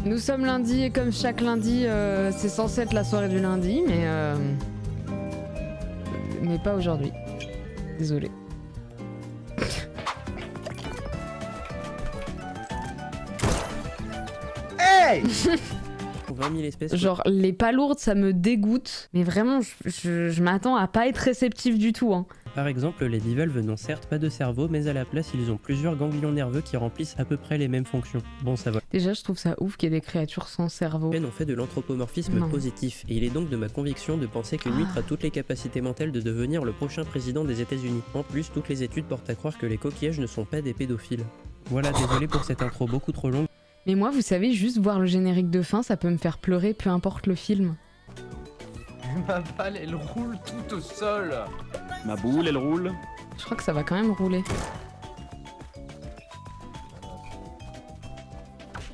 Nous sommes lundi et comme chaque lundi, c'est censé être la soirée du lundi, mais pas aujourd'hui. Désolé. Hey 20 000 espèces. Genre, les palourdes, ça me dégoûte. Mais vraiment, je m'attends à pas être réceptif du tout. Hein. Par exemple, les bivalves n'ont certes pas de cerveau, mais à la place, ils ont plusieurs ganglions nerveux qui remplissent à peu près les mêmes fonctions. Bon, ça va. Déjà, je trouve ça ouf qu'il y ait des créatures sans cerveau. On fait de l'anthropomorphisme Non. positif, et il est donc de ma conviction de penser que l'huître a toutes les capacités mentales de devenir le prochain président des États-Unis. En plus, toutes les études portent à croire que les coquillages ne sont pas des pédophiles. Voilà, désolé pour cette intro beaucoup trop longue. Mais moi, vous savez, juste voir le générique de fin, ça peut me faire pleurer, peu importe le film. Ma balle, elle roule tout au sol. Ma boule, elle roule. Je crois que ça va quand même rouler.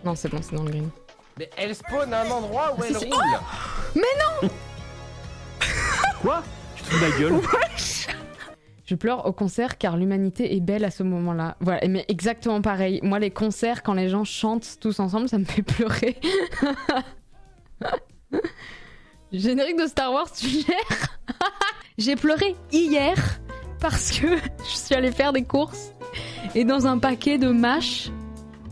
Non, c'est bon, c'est dans le green. Mais elle spawn à un endroit où elle Si, si. roule. Quoi? Tu te fous de ma gueule? Je pleure au concert car l'humanité est belle à ce moment-là. Voilà, mais exactement pareil. Moi, les concerts, quand les gens chantent tous ensemble, ça me fait pleurer. Générique de Star Wars, tu gères? J'ai pleuré hier parce que je suis allée faire des courses et dans un paquet de mâches,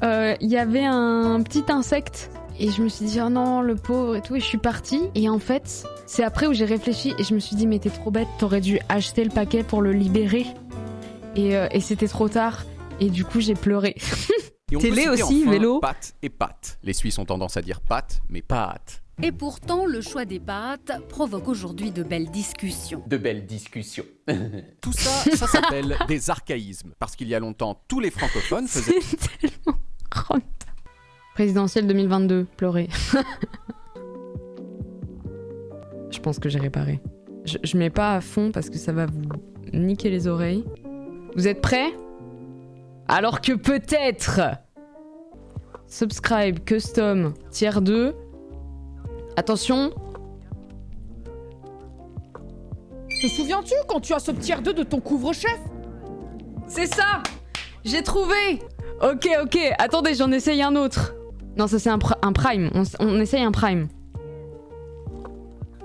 il y avait un petit insecte. Et je me suis dit, oh non, le pauvre et tout, et je suis partie. Et en fait, c'est après où j'ai réfléchi et je me suis dit, mais t'es trop bête, t'aurais dû acheter le paquet pour le libérer. Et c'était trop tard. Et du coup, j'ai pleuré. Et on Télé peut citer aussi, enfin vélo. Pâte et pâte. Les Suisses ont tendance à dire pâte, mais pâte. Et pourtant, le choix des pâtes provoque aujourd'hui de belles discussions. De belles discussions. Tout ça, ça s'appelle des archaïsmes. Parce qu'il y a longtemps, tous les francophones faisaient... C'est tellement rentable. Présidentielle 2022, pleurer. Je pense que j'ai réparé. Je mets pas à fond parce que ça va vous niquer les oreilles. Vous êtes prêts? Alors que peut-être... Subscribe, custom, tier 2. Attention. Te souviens-tu quand tu as ce tiers 2 de ton couvre-chef? C'est ça! J'ai trouvé! Ok, attendez, j'en essaye un autre. Non, ça c'est un prime. On essaye un prime.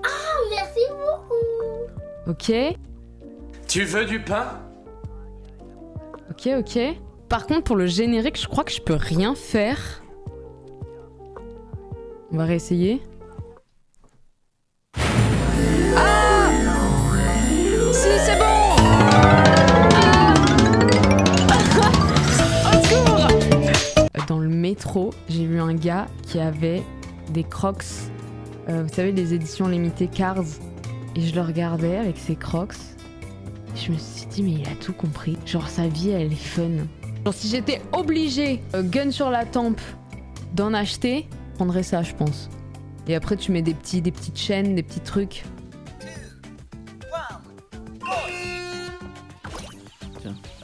Ah, merci beaucoup. Ok. Tu veux du pain? Ok. Par contre, pour le générique, je crois que je peux rien faire. On va réessayer. Ah! Si, c'est bon! Au secours! Dans le métro, j'ai vu un gars qui avait des Crocs. Vous savez, les éditions limitées Cars. Et je le regardais avec ses Crocs. Je me suis dit, mais il a tout compris. Genre, sa vie, elle est fun. Genre, si j'étais obligée, gun sur la tempe, d'en acheter, je prendrais ça, je pense. Et après, tu mets des petites chaînes, des petits trucs.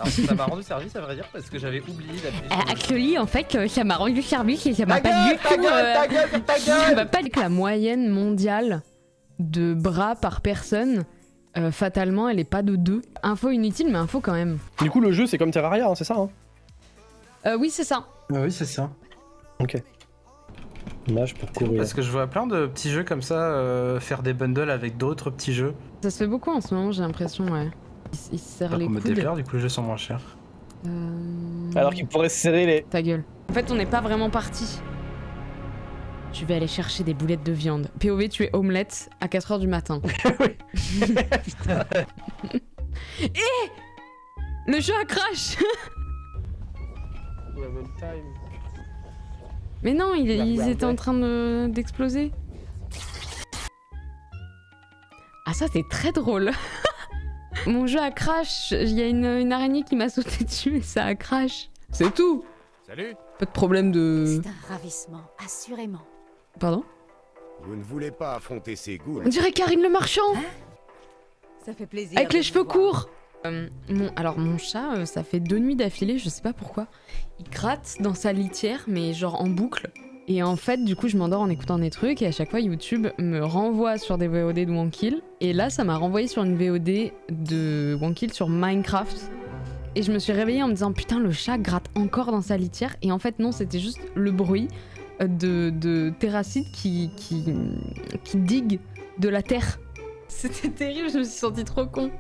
Alors ça m'a rendu service à vrai dire parce que j'avais oublié d'appuyer sur le Actually, en fait, ça m'a rendu service et ça m'a Ta pas gueule, du ta tout... gueule, ta gueule, ta Ça gueule. va pas dire que la moyenne mondiale de bras par personne, fatalement, elle est pas de 2. Info inutile, mais info quand même. Du coup, le jeu, c'est comme Terraria, hein, c'est ça hein? Oui, c'est ça. Oui, c'est ça. Ok. Image pour courir. Parce que je vois plein de petits jeux comme ça faire des bundles avec d'autres petits jeux. Ça se fait beaucoup en ce moment, j'ai l'impression, ouais. Il se serre les Comme coudes. DPR, du coup, les jeux sont moins chers. Alors qu'il pourrait se serrer les... Ta gueule. En fait, on n'est pas vraiment parti. Je vais aller chercher des boulettes de viande. POV, tu es omelette à 4h du matin. Le jeu a crash. Mais non, ils étaient en train d'exploser. Ah ça, c'est très drôle. Mon jeu a crash. Il y a une araignée qui m'a sauté dessus et ça a crash. C'est tout. Salut. Pas de problème de... C'est un ravissement, assurément. Pardon? Vous ne voulez pas affronter ces ghouls? On dirait Karine le Marchand. Ça fait plaisir. Avec de les vous cheveux voir. courts. Mon chat, ça fait 2 nuits d'affilée, je sais pas pourquoi. Il gratte dans sa litière, mais genre en boucle. Et en fait, du coup, je m'endors en écoutant des trucs et à chaque fois, YouTube me renvoie sur des VOD de Wankill. Et là, ça m'a renvoyé sur une VOD de Wankill sur Minecraft. Et je me suis réveillée en me disant, putain, le chat gratte encore dans sa litière. Et en fait, non, c'était juste le bruit de terracites qui diguent de la terre. C'était terrible, je me suis sentie trop con.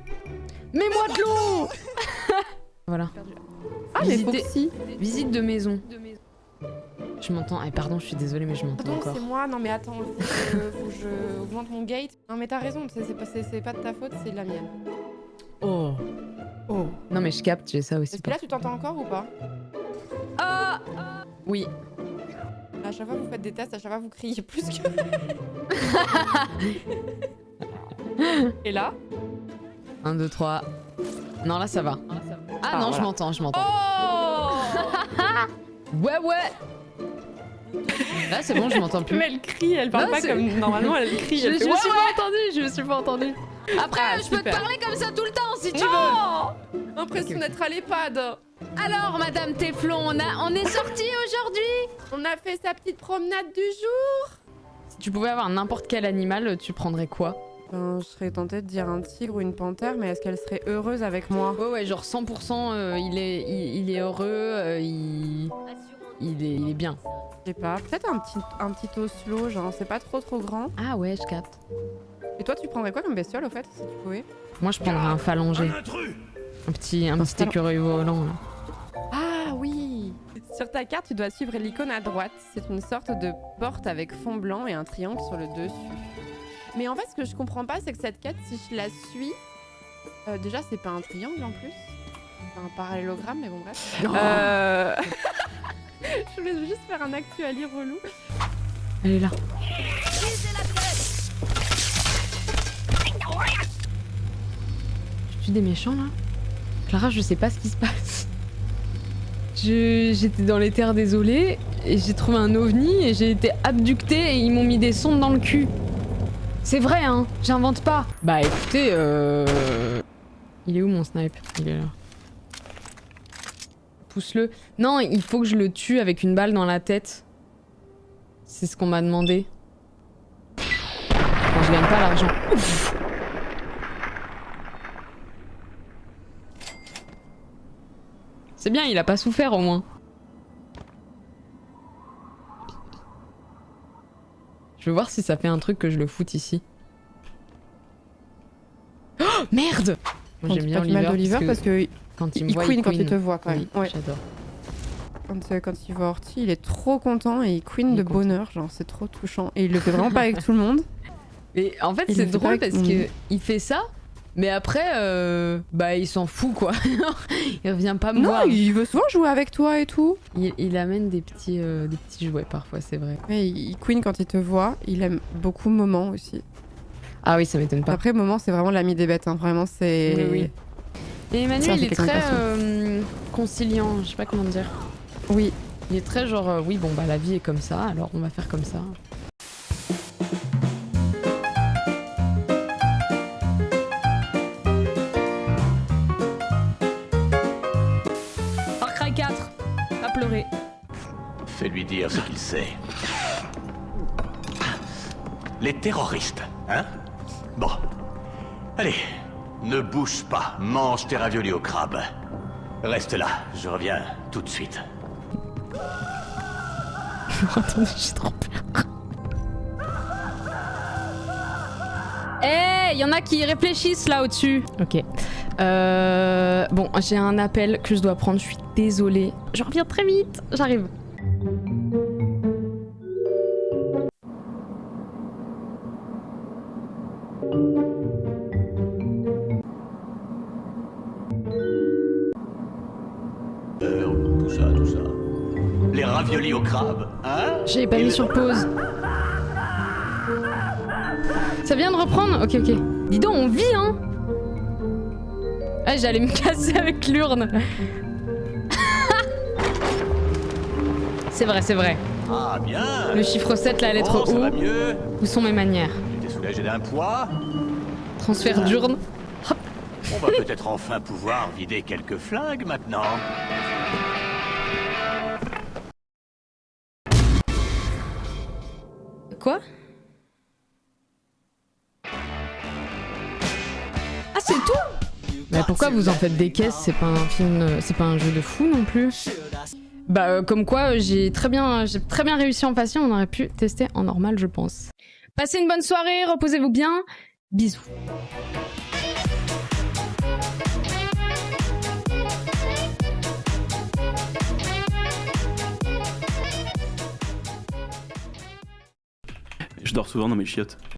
Mets-moi de l'eau. Voilà. Ah, mais Foxy. Visite de maison. Je m'entends. Eh, pardon, je suis désolée, mais je m'entends Pardon, encore. c'est moi. Non, mais attends, faut que je augmente mon gate. Non, mais t'as raison, c'est pas de ta faute, c'est de la mienne. Oh. Oh. Non, mais je capte, j'ai ça aussi. Est-ce que là, tu t'entends encore ou pas? Ah. Oui. À chaque fois, vous faites des tests, à chaque fois, vous criez plus que. Et là? 1, 2, 3. Non, là, ça va. Ah non, voilà. je m'entends. Oh. Ouais. Là, c'est bon, je m'entends plus. Mais elle crie, elle parle Non, pas c'est- comme normalement, elle crie. Je Elle me fait suis ouais, pas entendue, Après, Ah, je peux te super. parler comme ça tout le temps si tu veux. Non. L'impression d'être à l'EHPAD. Alors, Madame Téflon, on est sortis aujourd'hui. On a fait sa petite promenade du jour. Si tu pouvais avoir n'importe quel animal, tu prendrais quoi? Ben, je serais tentée de dire un tigre ou une panthère, mais est-ce qu'elle serait heureuse avec moi? Ouais, genre 100%, il est heureux, il est bien. Je sais pas, peut-être un petit oslo, genre c'est pas trop grand. Ah ouais, je capte. Et toi, tu prendrais quoi comme bestiole au fait, si tu pouvais? Moi, je prendrais un phalangé. Un petit écureuil volant, là. Ah oui! Sur ta carte, tu dois suivre l'icône à droite. C'est une sorte de porte avec fond blanc et un triangle sur le dessus. Mais en fait, ce que je comprends pas, c'est que cette quête, si je la suis... déjà, c'est pas un triangle en plus. C'est un parallélogramme, mais bon, bref. Je voulais juste faire un actuali relou. Elle est là. Je tue des méchants, là? Clara, je sais pas ce qui se passe. J'étais dans les terres désolées, et j'ai trouvé un ovni, et j'ai été abductée, et ils m'ont mis des sondes dans le cul. C'est vrai, hein, j'invente pas. Bah écoutez, il est où mon snipe? Il est là. Pousse-le. Non, il faut que je le tue avec une balle dans la tête. C'est ce qu'on m'a demandé. Bon, je gagne pas l'argent. Ouf. C'est bien, il a pas souffert au moins. Je veux voir si ça fait un truc que je le foute ici. Oh merde! Moi j'aime bien Oliver parce que quand il me il voit, queen quand il te voit quand même. Oui, Ouais. j'adore. Quand il voit Orti, il est trop content et il queen Il de est content. bonheur, genre c'est trop touchant. Et il le fait vraiment pas avec tout le monde. Mais en fait Il c'est le fait drôle pas avec parce mon- que il fait ça, mais après bah il s'en fout quoi. Il revient pas me Non, voir. il veut souvent jouer avec toi et tout. Il amène des petits jouets parfois, c'est vrai. Ouais, il queen quand il te voit. Il aime beaucoup Moment aussi. Ah oui, ça m'étonne pas. Après, Moment, c'est vraiment l'ami des bêtes. Hein. Vraiment, c'est. Oui, oui. Et Emmanuel, Ça, il c'est est quelqu'un de très passionné. conciliant, je sais pas comment dire. Oui. Il est très genre, oui, bon, bah la vie est comme ça, alors on va faire comme ça. Far Cry 4, pas pleurer. Fais-lui dire ce qu'il sait. Les terroristes, hein? Bon. Allez, ne bouge pas, mange tes raviolis au crabe. Reste là, je reviens tout de suite. Attendez, j'ai trop peur. Eh, y en a qui réfléchissent là au-dessus. Ok. Bon, j'ai un appel que je dois prendre, je suis désolée. Je reviens très vite, j'arrive. Tout ça. Les raviolis au crabe, hein? J'avais pas mis sur pause. Ça vient de reprendre? Ok, ok. Dis donc, on vit, hein? Ah, j'allais me casser avec l'urne. C'est vrai, c'est vrai. Ah bien. Le chiffre 7, la lettre Bon, ça va O. mieux. Où sont mes manières? Tu t'es soulagé d'un poids? Transfert d'urne. Hop. On va peut-être enfin pouvoir vider quelques flingues maintenant. Quoi? Ah, c'est tout? Mais pourquoi vous en faites des caisses? C'est pas un film, c'est pas un jeu de fou non plus. Bah comme quoi j'ai très bien réussi en facile, on aurait pu tester en normal je pense. Passez une bonne soirée, reposez-vous bien, bisous. Je dors souvent dans mes chiottes.